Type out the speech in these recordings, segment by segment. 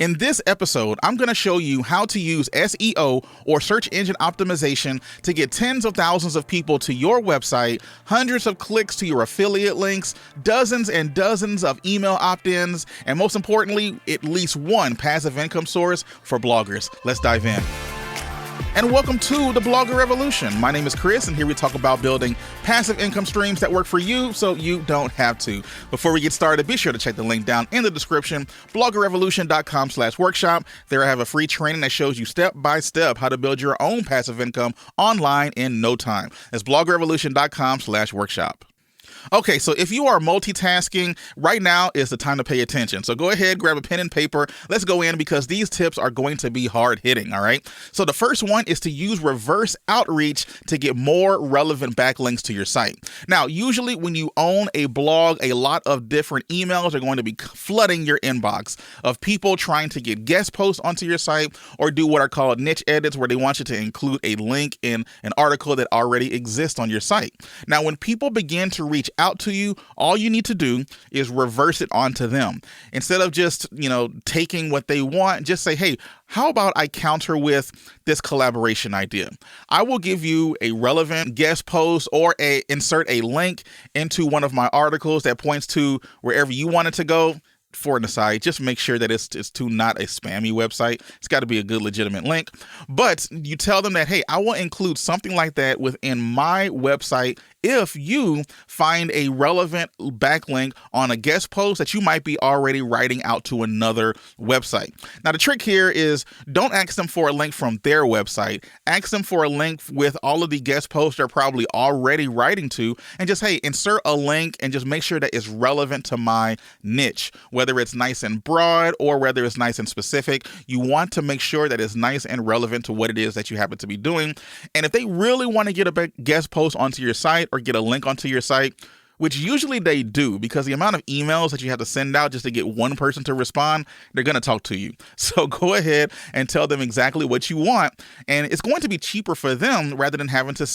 In this episode, I'm going to show you how to use SEO or search engine optimization to get tens of thousands of people to your website, hundreds of clicks to your affiliate links, dozens and dozens of email opt-ins, and most importantly, at least one passive income source for bloggers. Let's dive in. And welcome to the Blogger Revolution. My name is Chris, and here we talk about building passive income streams that work for you so you don't have to. Before we get started, be sure to check the link down in the description, bloggerrevolution.com/workshop. There I have a free training that shows you step by step how to build your own passive income online in no time. That's bloggerrevolution.com/workshop. Okay, so if you are multitasking, right now is the time to pay attention. So go ahead, grab a pen and paper. Let's go in because these tips are going to be hard hitting, all right? So the first one is to use reverse outreach to get more relevant backlinks to your site. Now, usually when you own a blog, a lot of different emails are going to be flooding your inbox of people trying to get guest posts onto your site or do what are called niche edits, where they want you to include a link in an article that already exists on your site. Now, when people begin to reach out to you, all you need to do is reverse it onto them. Instead of just, taking what they want, just say, hey, how about I counter with this collaboration idea? I will give you a relevant guest post or insert a link into one of my articles that points to wherever you want it to go. For an aside, just make sure that it's to not a spammy website. It's got to be a good legitimate link. But you tell them that, hey, I will include something like that within my website if you find a relevant backlink on a guest post that you might be already writing out to another website. Now, the trick here is don't ask them for a link from their website. Ask them for a link with all of the guest posts they're probably already writing to, and just, hey, insert a link and just make sure that it's relevant to my niche. Whether it's nice and broad or whether it's nice and specific, you want to make sure that it's nice and relevant to what it is that you happen to be doing. And if they really want to get a guest post onto your site or get a link onto your site, which usually they do, because the amount of emails that you have to send out just to get one person to respond, they're going to talk to you. So go ahead and tell them exactly what you want. And it's going to be cheaper for them rather than having to,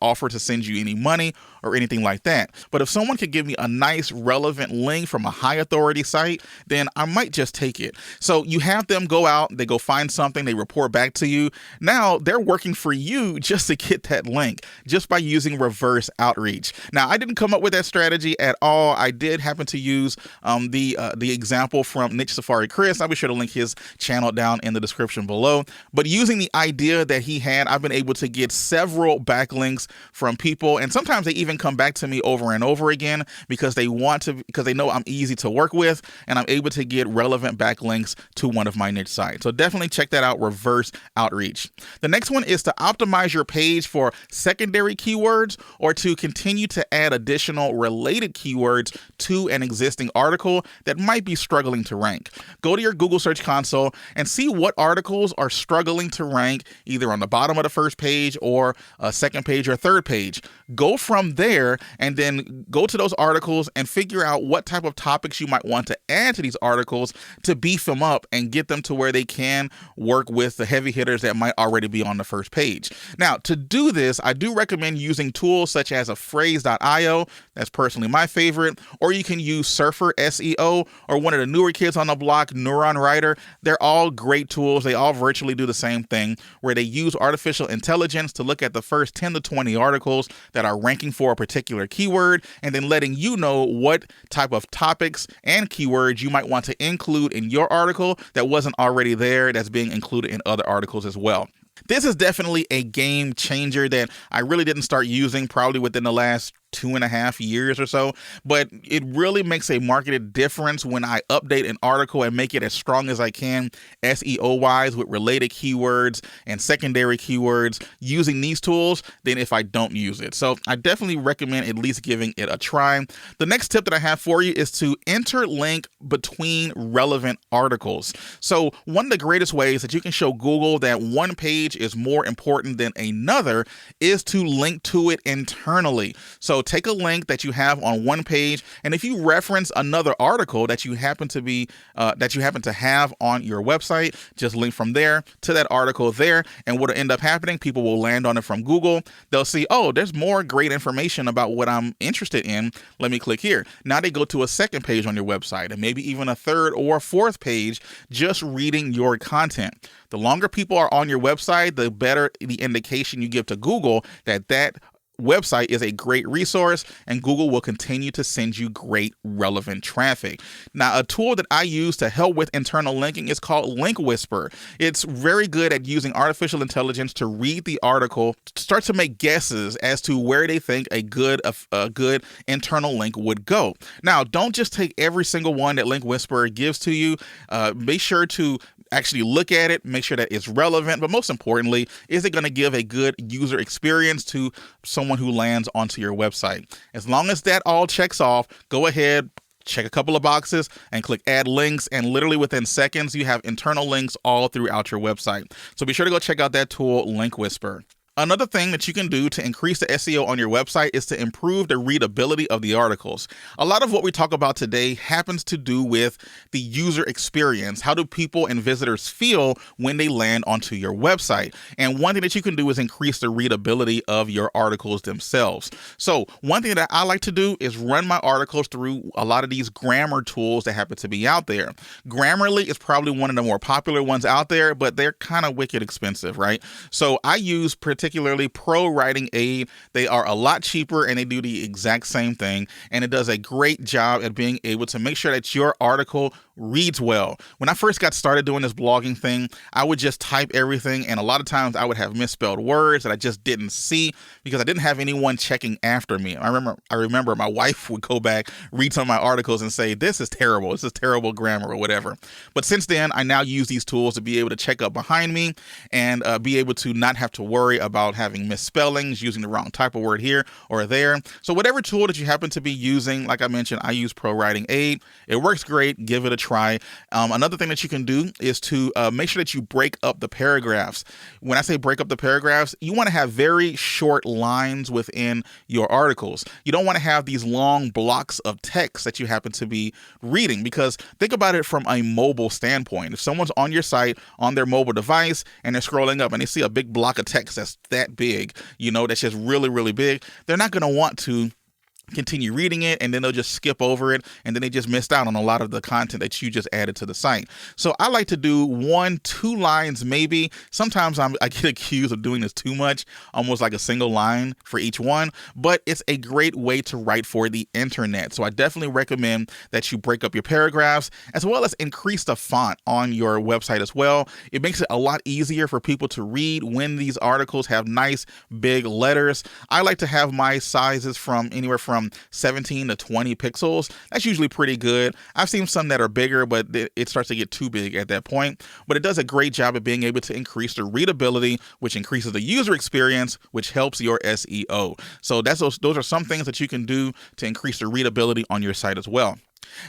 offer to send you any money or anything like that. But if someone could give me a nice relevant link from a high authority site, then I might just take it. So you have them go out, they go find something, they report back to you. Now they're working for you just to get that link, just by using reverse outreach. Now, I didn't come up with that strategy at all. I did happen to use the example from Niche Safari Chris. I'll be sure to link his channel down in the description below. But using the idea that he had, I've been able to get several backlinks from people, and sometimes they even come back to me over and over again because they know I'm easy to work with, and I'm able to get relevant backlinks to one of my niche sites. So definitely check that out, reverse outreach. The next one is to optimize your page for secondary keywords or to continue to add additional related keywords to an existing article that might be struggling to rank. Go to your Google Search Console and see what articles are struggling to rank either on the bottom of the first page or a second page or third page. Go from there and then go to those articles and figure out what type of topics you might want to add to these articles to beef them up and get them to where they can work with the heavy hitters that might already be on the first page. Now, to do this, I do recommend using tools such as a phrase.io. That's personally my favorite. Or you can use Surfer SEO or one of the newer kids on the block, Neuron Writer. They're all great tools. They all virtually do the same thing, where they use artificial intelligence to look at the first 10 to 20 articles that are ranking for a particular keyword, and then letting you know what type of topics and keywords you might want to include in your article that wasn't already there, that's being included in other articles as well. This is definitely a game changer that I really didn't start using probably within the last 2.5 years or so, but it really makes a marketed difference when I update an article and make it as strong as I can SEO wise with related keywords and secondary keywords using these tools than if I don't use it. So I definitely recommend at least giving it a try. The next tip that I have for you is to interlink between relevant articles. So one of the greatest ways that you can show Google that one page is more important than another is to link to it internally. So take a link that you have on one page, and if you reference another article that you happen to have on your website, just link from there to that article there. And what'll end up happening, people will land on it from Google. They'll see, oh, there's more great information about what I'm interested in. Let me click here. Now they go to a second page on your website, and maybe even a third or fourth page, just reading your content. The longer people are on your website, the better the indication you give to Google that that website is a great resource, and Google will continue to send you great relevant traffic. Now, a tool that I use to help with internal linking is called Link Whisper. It's very good at using artificial intelligence to read the article, start to make guesses as to where they think a good internal link would go. Now, don't just take every single one that Link Whisper gives to you. Make sure to actually look at it, make sure that it's relevant, but most importantly, is it going to give a good user experience to someone who lands onto your website? As long as that all checks off, go ahead, check a couple of boxes and click add links, and literally within seconds, you have internal links all throughout your website. So be sure to go check out that tool, Link Whisper. Another thing that you can do to increase the SEO on your website is to improve the readability of the articles. A lot of what we talk about today happens to do with the user experience. How do people and visitors feel when they land onto your website? And one thing that you can do is increase the readability of your articles themselves. So one thing that I like to do is run my articles through a lot of these grammar tools that happen to be out there. Grammarly is probably one of the more popular ones out there, but they're kind of wicked expensive, right? So I use particularly Pro Writing Aid. They are a lot cheaper and they do the exact same thing. And it does a great job at being able to make sure that your article reads well. When I first got started doing this blogging thing, I would just type everything, and a lot of times I would have misspelled words that I just didn't see because I didn't have anyone checking after me. I remember my wife would go back, read some of my articles and say, this is terrible grammar or whatever. But since then, I now use these tools to be able to check up behind me and be able to not have to worry about having misspellings, using the wrong type of word here or there. So whatever tool that you happen to be using, like I mentioned, I use Pro Writing Aid. It works great. Give it a try. Another thing that you can do is to make sure that you break up the paragraphs. When I say break up the paragraphs, you want to have very short lines within your articles. You don't want to have these long blocks of text that you happen to be reading, because think about it from a mobile standpoint. If someone's on your site on their mobile device and they're scrolling up and they see a big block of text that's that big, that's just really, really big, they're not going to want to continue reading it, and then they'll just skip over it, and then they just missed out on a lot of the content that you just added to the site. So I like to do 1-2 lines maybe. Sometimes I get accused of doing this too much, almost like a single line for each one, but it's a great way to write for the internet. So I definitely recommend that you break up your paragraphs, as well as increase the font on your website as well. It makes it a lot easier for people to read when these articles have nice big letters. I like to have my sizes from anywhere from 17 to 20 pixels. That's usually pretty good. I've seen some that are bigger, but it starts to get too big at that point. But it does a great job of being able to increase the readability, which increases the user experience, which helps your SEO. So those are some things that you can do to increase the readability on your site as well.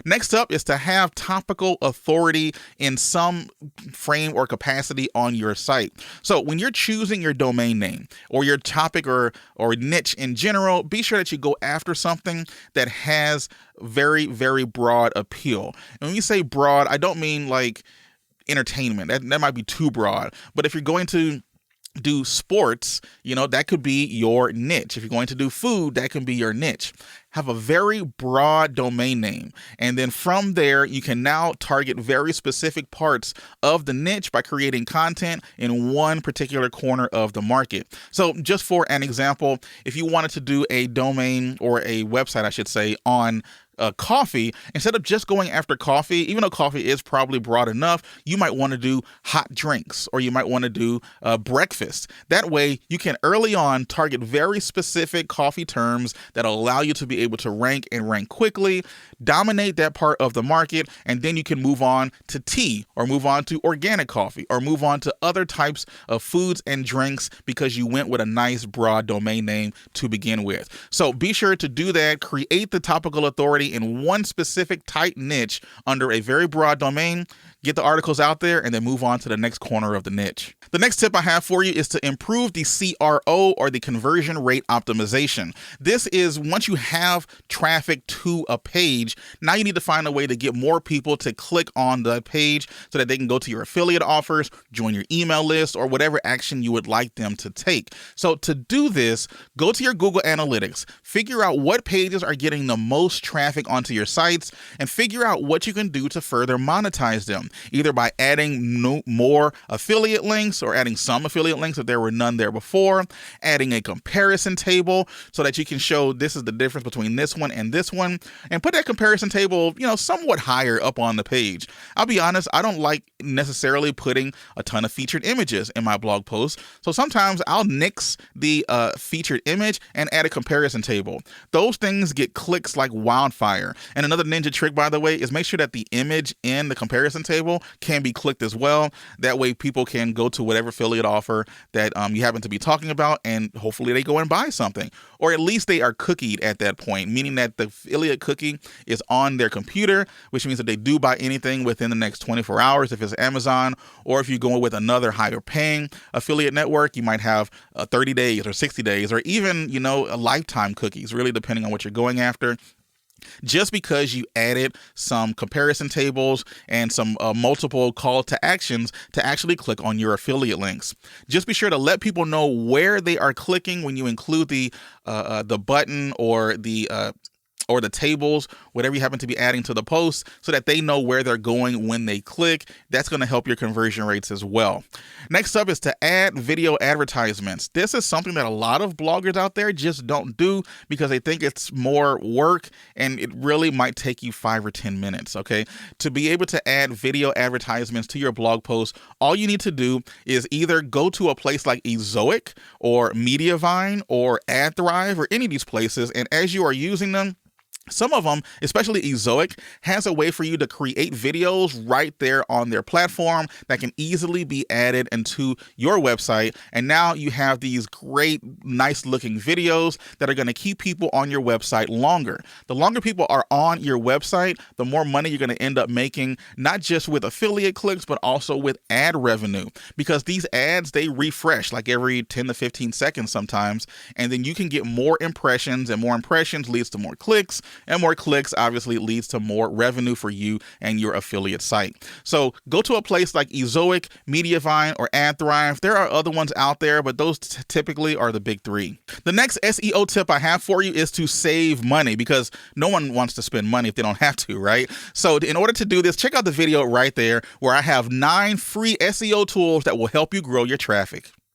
Next up is to have topical authority in some frame or capacity on your site. So when you're choosing your domain name or your topic or niche in general, be sure that you go after something that has very, very broad appeal. And when you say broad, I don't mean like entertainment. That might be too broad. But if you're going to do sports, that could be your niche. If you're going to do food, that can be your niche. Have a very broad domain name. And then from there, you can now target very specific parts of the niche by creating content in one particular corner of the market. So just for an example, if you wanted to do a domain or a website, I should say, on coffee, instead of just going after coffee, even though coffee is probably broad enough, you might want to do hot drinks, or you might want to do breakfast. That way you can early on target very specific coffee terms that allow you to be able to rank quickly, dominate that part of the market, and then you can move on to tea, or move on to organic coffee, or move on to other types of foods and drinks because you went with a nice broad domain name to begin with. So be sure to do that. Create the topical authority in one specific tight niche under a very broad domain. get the articles out there, and then move on to the next corner of the niche. The next tip I have for you is to improve the CRO, or the conversion rate optimization. This is once you have traffic to a page, now you need to find a way to get more people to click on the page so that they can go to your affiliate offers, join your email list, or whatever action you would like them to take. So to do this, go to your Google Analytics, figure out what pages are getting the most traffic onto your sites, and figure out what you can do to further monetize them, either by adding more affiliate links or adding some affiliate links if there were none there before, adding a comparison table so that you can show this is the difference between this one and this one, and put that comparison table, somewhat higher up on the page. I'll be honest, I don't like necessarily putting a ton of featured images in my blog posts, so sometimes I'll nix the featured image and add a comparison table. Those things get clicks like wildfire. And another ninja trick, by the way, is make sure that the image in the comparison table can be clicked as well. That way people can go to whatever affiliate offer that you happen to be talking about, and hopefully they go and buy something. Or at least they are cookied at that point, meaning that the affiliate cookie is on their computer, which means that they do buy anything within the next 24 hours if it's Amazon, or if you go with another higher paying affiliate network, you might have 30 days or 60 days or even, a lifetime cookies, really depending on what you're going after. Just because you added some comparison tables and some multiple call to actions to actually click on your affiliate links. Just be sure to let people know where they are clicking when you include the button or the tables, whatever you happen to be adding to the post, so that they know where they're going when they click. That's going to help your conversion rates as well. Next up is to add video advertisements. This is something that a lot of bloggers out there just don't do because they think it's more work, and it really might take you 5 or 10 minutes, okay? To be able to add video advertisements to your blog post, all you need to do is either go to a place like Ezoic or Mediavine or AdThrive or any of these places, and as you are using them, some of them, especially Ezoic, has a way for you to create videos right there on their platform that can easily be added into your website. And now you have these great, nice looking videos that are going to keep people on your website longer. The longer people are on your website, the more money you're going to end up making, not just with affiliate clicks, but also with ad revenue, because these ads, they refresh like every 10 to 15 seconds sometimes. And then you can get more impressions, and more impressions leads to more clicks. And more clicks obviously leads to more revenue for you and your affiliate site. So go to a place like Ezoic, Mediavine, or AdThrive. There are other ones out there, but those typically are the big three. The next SEO tip I have for you is to save money, because no one wants to spend money if they don't have to, right? So in order to do this, check out the video right there where I have 9 free SEO tools that will help you grow your traffic.